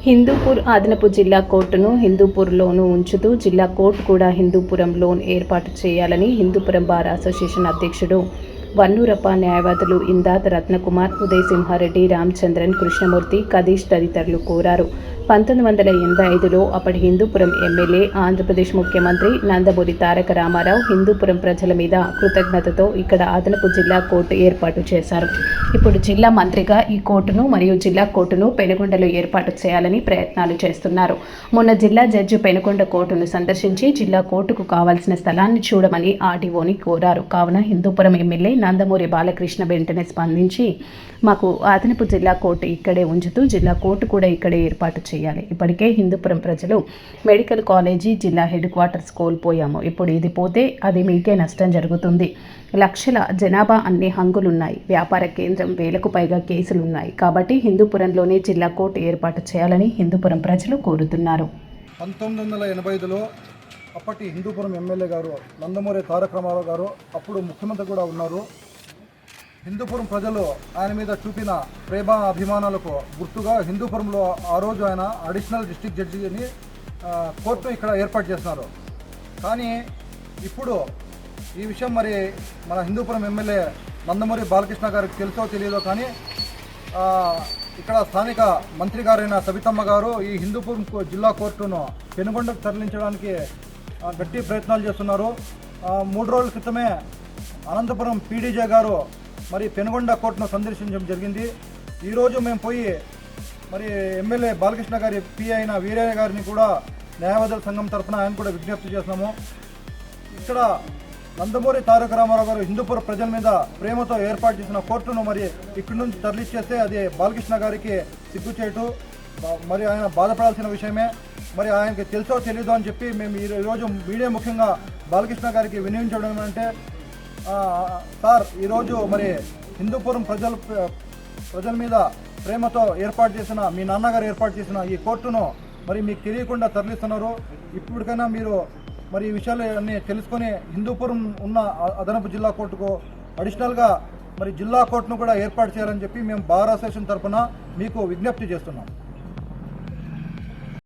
హిందూపూర్ అదనపు జిల్లా కోర్టును హిందూపూర్లోనూ ఉంచుతూ జిల్లా కోర్టు కూడా హిందూపురంలోను ఏర్పాటు చేయాలని హిందూపురం బార్ అసోసియేషన్ అధ్యక్షుడు వన్నూరప్ప, న్యాయవాదులు ఇందాద్ రత్నకుమార్, ఉదయ్ సింహారెడ్డి, రామచంద్రన్, కృష్ణమూర్తి, కదీష్ తదితరులు కోరారు. 1985లో అప్పటి హిందూపురం ఎమ్మెల్యే, ఆంధ్రప్రదేశ్ ముఖ్యమంత్రి నందమూరి తారక రామారావు హిందూపురం ప్రజల మీద కృతజ్ఞతతో ఇక్కడ అదనపు జిల్లా కోర్టు ఏర్పాటు చేశారు. ఇప్పుడు జిల్లా మంత్రిగా ఈ కోర్టును మరియు జిల్లా కోర్టును పెనుగొండలో ఏర్పాటు చేయాలని ప్రయత్నాలు చేస్తున్నారు. మొన్న జిల్లా జడ్జి పెనుగొండ కోర్టును సందర్శించి జిల్లా కోర్టుకు కావాల్సిన స్థలాన్ని చూడమని ఆర్డీఓని కోరారు. కావున హిందూపురం ఎమ్మెల్యే నందమూరి బాలకృష్ణ వెంటనే స్పందించి మాకు అదనపు జిల్లా కోర్టు ఇక్కడే ఉంచుతూ జిల్లా కోర్టు కూడా ఇక్కడే ఏర్పాటు చేయాలి. ఇప్పటికే హిందూపురం ప్రజలు మెడికల్ కాలేజీ, జిల్లా హెడ్ క్వార్టర్స్ కోల్పోయాము. ఇప్పుడు ఇది పోతే అది మీకే నష్టం జరుగుతుంది. లక్షల జనాభా, అన్ని హంగులున్నాయి. వ్యాపార కేంద్రం, వేలకు పైగా కేసులున్నాయి. కాబట్టి హిందూపురంలోనే జిల్లా కోర్టు ఏర్పాటు చేయాలని హిందూపురం ప్రజలు కోరుతున్నారు. 1985లో అప్పటి హిందూపురం ఎమ్మెల్యే గారు నందమూరి తారక రామారావు గారు అప్పుడు ముఖ్యమంత్రి కూడా ఉన్నారు. హిందూపురం ప్రజలు ఆయన మీద చూపిన ప్రేమ అభిమానాలకు గుర్తుగా హిందూపురంలో ఆ రోజు ఆయన అడిషనల్ డిస్ట్రిక్ట్ జడ్జిని కోర్టు ఇక్కడ ఏర్పాటు చేస్తున్నారు. కానీ ఇప్పుడు ఈ విషయం మరి మన హిందూపురం ఎమ్మెల్యే నందమూరి బాలకృష్ణ గారికి తెలుసో తెలియదో కానీ ఇక్కడ స్థానిక మంత్రి గారైన సబితమ్మ గారు ఈ హిందూపురం జిల్లా కోర్టును పెనుగొండకు తరలించడానికి గట్టి ప్రయత్నాలు చేస్తున్నారు. 3 రోజుల క్రితమే అనంతపురం పీడీజే గారు మరి పెనుగొండ కోర్టును సందర్శించడం జరిగింది. ఈరోజు మేము పోయి మరి ఎమ్మెల్యే బాలకృష్ణ గారి పి అయిన వీరయ్య గారిని కూడా న్యాయవాదుల సంఘం తరఫున ఆయన కూడా విజ్ఞప్తి చేస్తున్నాము. ఇక్కడ నందమూరి తారక రామారావు గారు హిందూపుర ప్రజల మీద ప్రేమతో ఏర్పాటు చేసిన కోర్టును మరి ఇక్కడి నుంచి తరలిచేస్తే అది బాలకృష్ణ గారికి సిగ్గుచేటు, మరి ఆయన బాధపడాల్సిన విషయమే. మరి ఆయనకి తెలుసో తెలీదో అని చెప్పి మేము ఈరోజు మీడియా ముఖ్యంగా బాలకృష్ణ గారికి వినియోగించడం అంటే, సార్ ఈరోజు మరి హిందూపురం ప్రజల మీద ప్రేమతో ఏర్పాటు చేసిన మీ నాన్నగారు ఏర్పాటు చేసిన ఈ కోర్టును మరి మీకు తెలియకుండా తరలిస్తున్నారు. ఇప్పటికైనా మీరు మరి ఈ విషయాలన్నీ తెలుసుకొని హిందూపురం ఉన్న అదనపు జిల్లా కోర్టుకు అడిషనల్గా మరి జిల్లా కోర్టును కూడా ఏర్పాటు చేయాలని చెప్పి మేము బార్ అసోసియేషన్ తరఫున మీకు విజ్ఞప్తి చేస్తున్నాం.